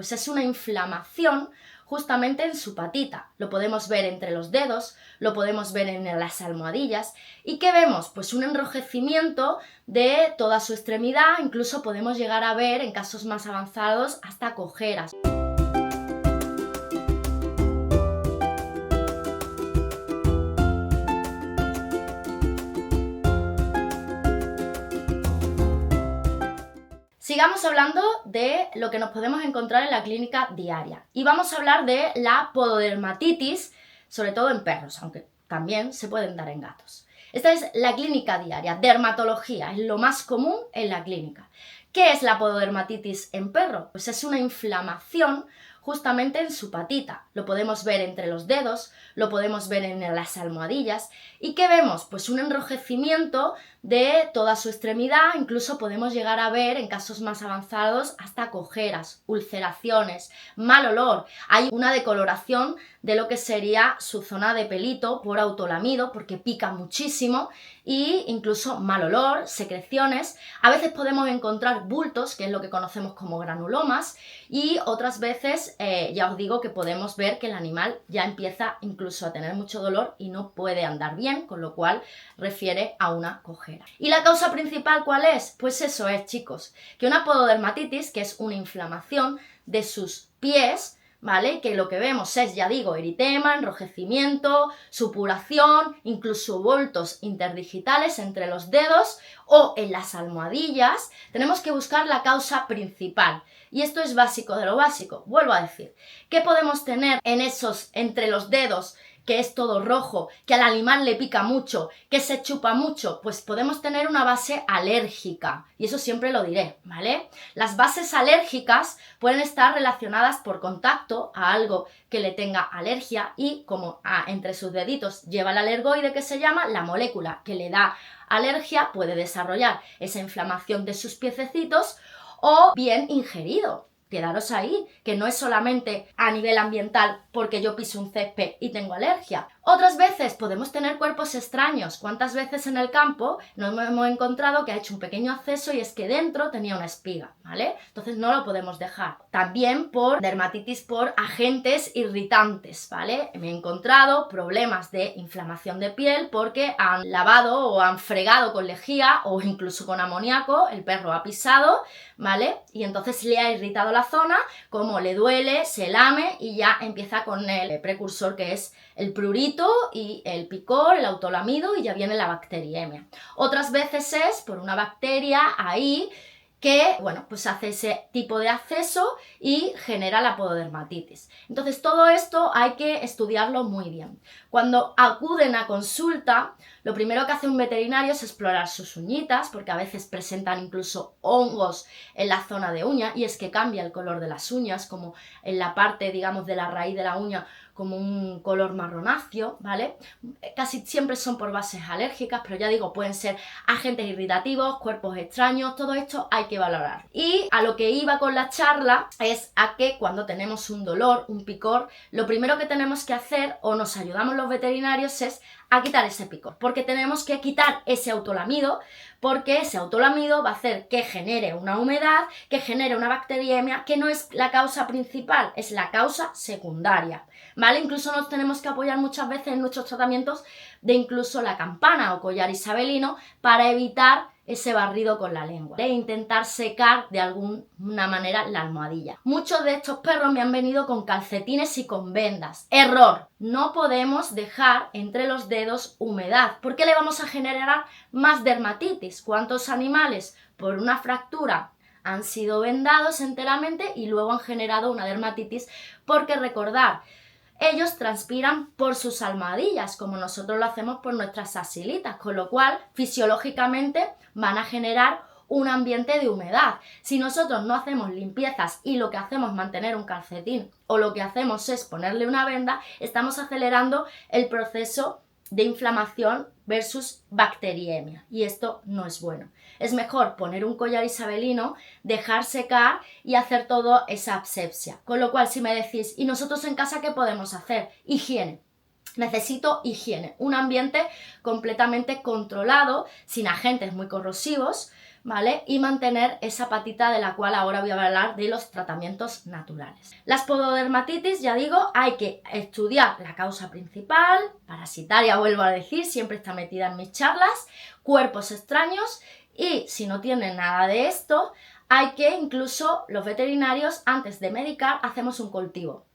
Pues es una inflamación justamente en su patita. Lo podemos ver entre los dedos, lo podemos ver en las almohadillas. ¿Y qué vemos? Pues un enrojecimiento de toda su extremidad, incluso podemos llegar a ver en casos más avanzados hasta cojeras. Sigamos hablando de lo que nos podemos encontrar en la clínica diaria y vamos a hablar de la pododermatitis, sobre todo en perros, aunque también se pueden dar en gatos. Esta es la clínica diaria, dermatología, es lo más común en la clínica. ¿Qué es la pododermatitis en perro? Pues es una inflamación justamente en su patita. Lo podemos ver entre los dedos, lo podemos ver en las almohadillas. ¿Y qué vemos? Pues un enrojecimiento de toda su extremidad, incluso podemos llegar a ver en casos más avanzados hasta cojeras, ulceraciones, mal olor. Hay una decoloración de lo que sería su zona de pelito por autolamido, porque pica muchísimo, e incluso mal olor, secreciones. A veces podemos encontrar bultos, que es lo que conocemos como granulomas, y otras veces ya os digo que podemos ver que el animal ya empieza incluso a tener mucho dolor y no puede andar bien, con lo cual refiere a una cojera. ¿Y la causa principal cuál es? Pues eso es, chicos, que una pododermatitis, que es una inflamación de sus pies, ¿vale? Que lo que vemos es, ya digo, eritema, enrojecimiento, supuración, incluso bultos interdigitales entre los dedos o en las almohadillas. Tenemos que buscar la causa principal. Y esto es básico de lo básico. Vuelvo a decir, ¿qué podemos tener en esos entre los dedos? Que es todo rojo, que al animal le pica mucho, que se chupa mucho, pues podemos tener una base alérgica, y eso siempre lo diré, ¿vale? Las bases alérgicas pueden estar relacionadas por contacto a algo que le tenga alergia y como entre sus deditos lleva el alergoide que se llama, la molécula que le da alergia puede desarrollar esa inflamación de sus piececitos o bien ingerido. Quedaros ahí, que no es solamente a nivel ambiental porque yo piso un césped y tengo alergia. Otras veces podemos tener cuerpos extraños. ¿Cuántas veces en el campo nos hemos encontrado que ha hecho un pequeño acceso y es que dentro tenía una espiga, ¿vale? Entonces no lo podemos dejar. También por dermatitis por agentes irritantes, ¿vale? Me he encontrado problemas de inflamación de piel porque han lavado o han fregado con lejía o incluso con amoníaco, el perro ha pisado, ¿vale? Y entonces le ha irritado la zona, como le duele, se lame y ya empieza con el precursor que es el prurito y el picor, el autolamido y ya viene la bacteriemia. Otras veces es por una bacteria ahí que, bueno, pues hace ese tipo de acceso y genera la pododermatitis. Entonces todo esto hay que estudiarlo muy bien. Cuando acuden a consulta, lo primero que hace un veterinario es explorar sus uñitas, porque a veces presentan incluso hongos en la zona de uña, y es que cambia el color de las uñas, como en la parte, digamos, de la raíz de la uña, como un color marronáceo, ¿vale? Casi siempre son por bases alérgicas, pero ya digo, pueden ser agentes irritativos, cuerpos extraños, todo esto hay que valorar. Y a lo que iba con la charla es a que cuando tenemos un dolor, un picor, lo primero que tenemos que hacer, o nos ayudamos los veterinarios, es a quitar ese picor, porque tenemos que quitar ese autolamido, porque ese autolamido va a hacer que genere una humedad, que genere una bacteriemia, que no es la causa principal, es la causa secundaria, ¿vale? Incluso nos tenemos que apoyar muchas veces en nuestros tratamientos de incluso la campana o collar isabelino para evitar ese barrido con la lengua e intentar secar de alguna manera la almohadilla. Muchos de estos perros me han venido con calcetines y con vendas. Error, no podemos dejar entre los dedos humedad porque le vamos a generar más dermatitis. ¿Cuántos animales por una fractura han sido vendados enteramente y luego han generado una dermatitis? Porque recordad, ellos transpiran por sus almohadillas, como nosotros lo hacemos por nuestras axilitas, con lo cual fisiológicamente van a generar un ambiente de humedad. Si nosotros no hacemos limpiezas y lo que hacemos es mantener un calcetín o lo que hacemos es ponerle una venda, estamos acelerando el proceso de inflamación versus bacteriemia, y esto no es bueno. Es mejor poner un collar isabelino, dejar secar y hacer toda esa asepsia. Con lo cual, si me decís, ¿y nosotros en casa qué podemos hacer? Higiene. Necesito higiene, un ambiente completamente controlado, sin agentes muy corrosivos, ¿vale? Y mantener esa patita, de la cual ahora voy a hablar, de los tratamientos naturales. Las pododermatitis, ya digo, hay que estudiar la causa principal, parasitaria, vuelvo a decir, siempre está metida en mis charlas, cuerpos extraños, y si no tienen nada de esto, hay que incluso los veterinarios, antes de medicar, hacemos un cultivo.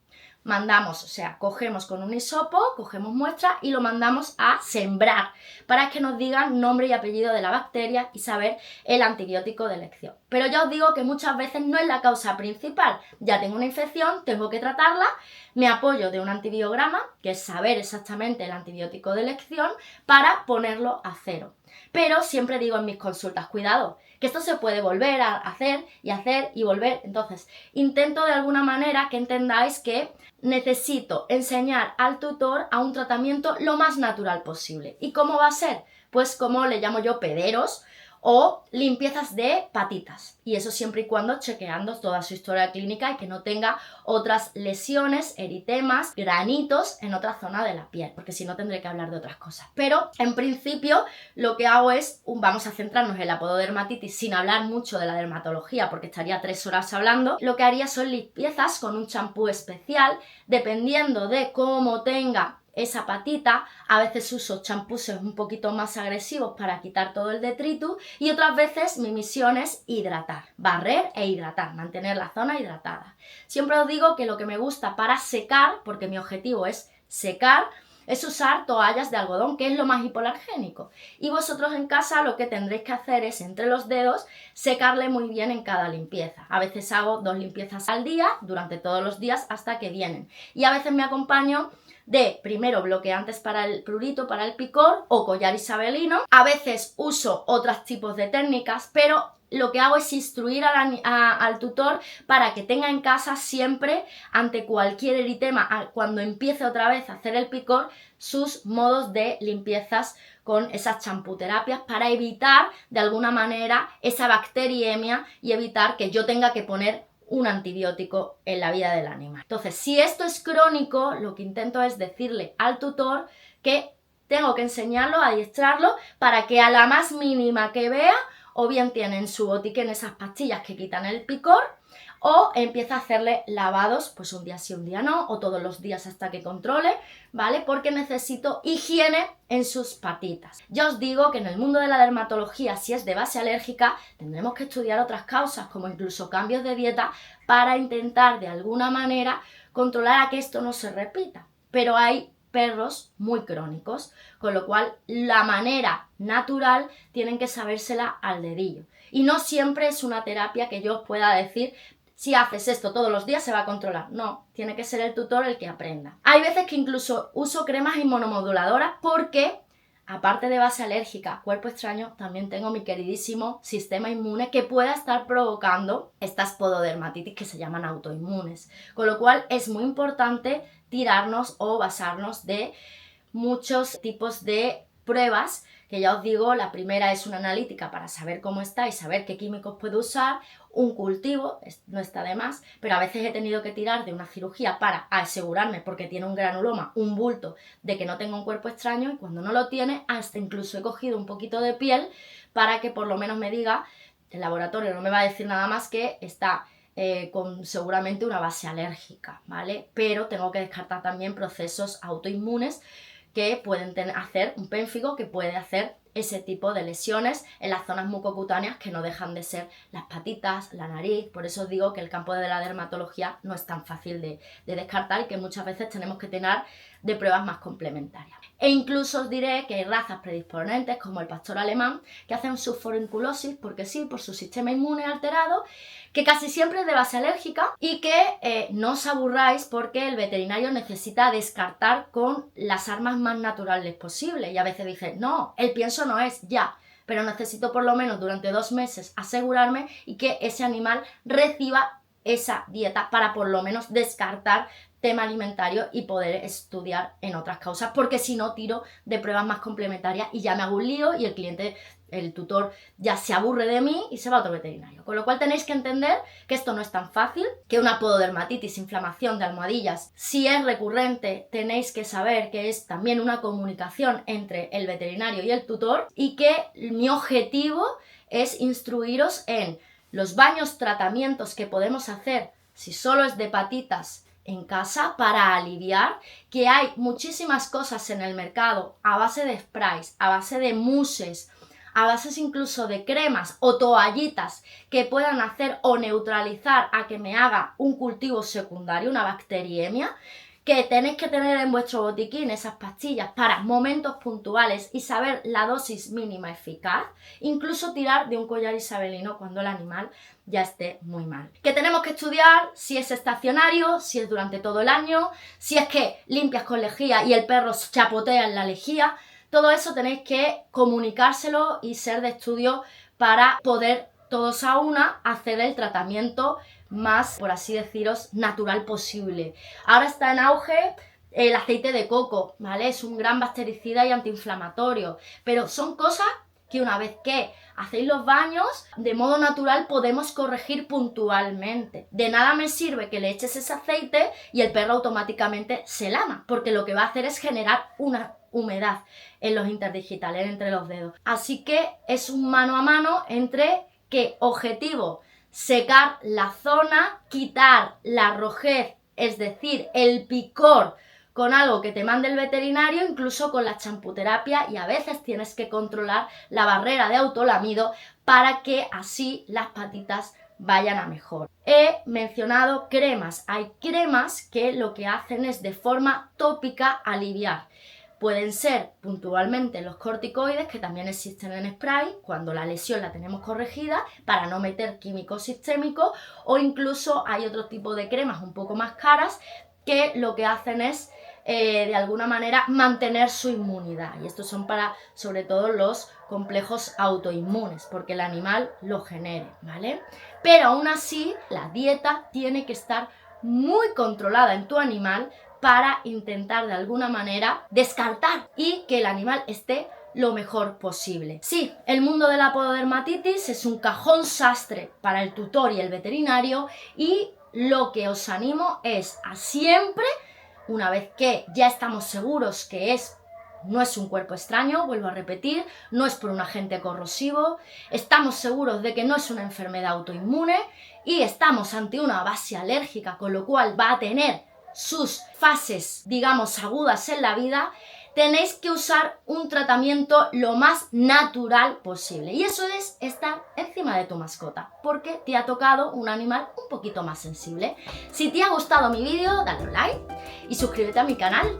Mandamos, o sea, cogemos con un hisopo, cogemos muestra y lo mandamos a sembrar para que nos digan nombre y apellido de la bacteria y saber el antibiótico de elección. Pero ya os digo que muchas veces no es la causa principal. Ya tengo una infección, tengo que tratarla, me apoyo de un antibiograma, que es saber exactamente el antibiótico de elección, para ponerlo a cero. Pero siempre digo en mis consultas, cuidado, que esto se puede volver a hacer y volver. Entonces, intento de alguna manera que entendáis que necesito enseñar al tutor a un tratamiento lo más natural posible. ¿Y cómo va a ser? Pues como le llamo yo, pederos o limpiezas de patitas. Y eso siempre y cuando chequeando toda su historia clínica y que no tenga otras lesiones, eritemas, granitos en otra zona de la piel, porque si no tendré que hablar de otras cosas. Pero en principio lo que hago es, vamos a centrarnos en la pododermatitis sin hablar mucho de la dermatología, porque estaría 3 horas hablando. Lo que haría son limpiezas con un champú especial, dependiendo de cómo tenga esa patita. A veces uso champús un poquito más agresivos para quitar todo el detritus, y otras veces mi misión es hidratar, barrer e hidratar, mantener la zona hidratada. Siempre os digo que lo que me gusta para secar, porque mi objetivo es secar, es usar toallas de algodón, que es lo más hipoalergénico. Y vosotros en casa lo que tendréis que hacer es, entre los dedos, secarle muy bien en cada limpieza. A veces hago 2 limpiezas al día, durante todos los días, hasta que vienen. Y a veces me acompaño de, primero, bloqueantes para el prurito, para el picor, o collar isabelino. A veces uso otros tipos de técnicas, pero lo que hago es instruir al tutor para que tenga en casa siempre, ante cualquier eritema, cuando empiece otra vez a hacer el picor, sus modos de limpiezas con esas champuterapias, para evitar de alguna manera esa bacteriemia y evitar que yo tenga que poner un antibiótico en la vida del animal. Entonces, si esto es crónico, lo que intento es decirle al tutor que tengo que enseñarlo, adiestrarlo, para que a la más mínima que vea, o bien tiene en su botiquín esas pastillas que quitan el picor, o empieza a hacerle lavados, pues un día sí, un día no, o todos los días hasta que controle, ¿vale? Porque necesito higiene en sus patitas. Ya os digo que en el mundo de la dermatología, si es de base alérgica, tendremos que estudiar otras causas, como incluso cambios de dieta, para intentar de alguna manera controlar a que esto no se repita. Pero hay perros muy crónicos, con lo cual la manera natural tienen que sabérsela al dedillo. Y no siempre es una terapia que yo os pueda decir, si haces esto todos los días se va a controlar. No, tiene que ser el tutor el que aprenda. Hay veces que incluso uso cremas inmunomoduladoras porque, aparte de base alérgica, cuerpo extraño, también tengo mi queridísimo sistema inmune que pueda estar provocando estas pododermatitis que se llaman autoinmunes. Con lo cual es muy importante tirarnos o basarnos de muchos tipos de pruebas, que ya os digo, la primera es una analítica para saber cómo está y saber qué químicos puedo usar, un cultivo, no está de más, pero a veces he tenido que tirar de una cirugía para asegurarme, porque tiene un granuloma, un bulto, de que no tenga un cuerpo extraño, y cuando no lo tiene, hasta incluso he cogido un poquito de piel para que por lo menos me diga, el laboratorio no me va a decir nada más que está con seguramente una base alérgica, ¿vale? Pero tengo que descartar también procesos autoinmunes que pueden hacer un pénfigo, que puede hacer ese tipo de lesiones en las zonas mucocutáneas, que no dejan de ser las patitas, la nariz. Por eso os digo que el campo de la dermatología no es tan fácil de descartar, y que muchas veces tenemos que tener de pruebas más complementarias. E incluso os diré que hay razas predisponentes, como el pastor alemán, que hacen subforinculosis, porque sí, por su sistema inmune alterado, que casi siempre es de base alérgica, y que no os aburráis, porque el veterinario necesita descartar con las armas más naturales posibles. Y a veces dice, no, el pienso no es, ya, pero necesito por lo menos durante 2 meses asegurarme y que ese animal reciba esa dieta, para por lo menos descartar tema alimentario y poder estudiar en otras causas, porque si no tiro de pruebas más complementarias y ya me hago un lío, y el cliente, el tutor, ya se aburre de mí y se va a otro veterinario. Con lo cual tenéis que entender que esto no es tan fácil, que una pododermatitis, inflamación de almohadillas, si es recurrente, tenéis que saber que es también una comunicación entre el veterinario y el tutor, y que mi objetivo es instruiros en los baños, tratamientos que podemos hacer si solo es de patitas en casa para aliviar, que hay muchísimas cosas en el mercado a base de sprays, a base de mousses, a bases incluso de cremas o toallitas que puedan hacer o neutralizar a que me haga un cultivo secundario, una bacteriemia, que tenéis que tener en vuestro botiquín esas pastillas para momentos puntuales y saber la dosis mínima eficaz, incluso tirar de un collar isabelino cuando el animal ya esté muy mal. Que tenemos que estudiar si es estacionario, si es durante todo el año, si es que limpias con lejía y el perro chapotea en la lejía. Todo eso tenéis que comunicárselo y ser de estudio para poder todos a una hacer el tratamiento más, por así deciros, natural posible. Ahora está en auge el aceite de coco, ¿vale? Es un gran bactericida y antiinflamatorio, pero son cosas que una vez que hacéis los baños, de modo natural podemos corregir puntualmente. De nada me sirve que le eches ese aceite y el perro automáticamente se lama, porque lo que va a hacer es generar una humedad en los interdigitales, entre los dedos. Así que es un mano a mano entre que objetivo, secar la zona, quitar la rojez, es decir, el picor, con algo que te mande el veterinario, incluso con la champuterapia, y a veces tienes que controlar la barrera de autolamido para que así las patitas vayan a mejor. He mencionado cremas. Hay cremas que lo que hacen es de forma tópica aliviar. Pueden ser puntualmente los corticoides, que también existen en spray, cuando la lesión la tenemos corregida, para no meter químicos sistémicos, o incluso hay otro tipo de cremas un poco más caras, que lo que hacen es, de alguna manera, mantener su inmunidad. Y estos son para, sobre todo, los complejos autoinmunes, porque el animal lo genere, ¿vale? Pero aún así, la dieta tiene que estar muy controlada en tu animal para intentar de alguna manera descartar y que el animal esté lo mejor posible. Sí, el mundo de la pododermatitis es un cajón sastre para el tutor y el veterinario, y lo que os animo es a siempre, una vez que ya estamos seguros que no es un cuerpo extraño, vuelvo a repetir, no es por un agente corrosivo, estamos seguros de que no es una enfermedad autoinmune y estamos ante una base alérgica, con lo cual va a tener sus fases, digamos, agudas en la vida, tenéis que usar un tratamiento lo más natural posible. Y eso es estar encima de tu mascota, porque te ha tocado un animal un poquito más sensible. Si te ha gustado mi vídeo, dale un like y suscríbete a mi canal.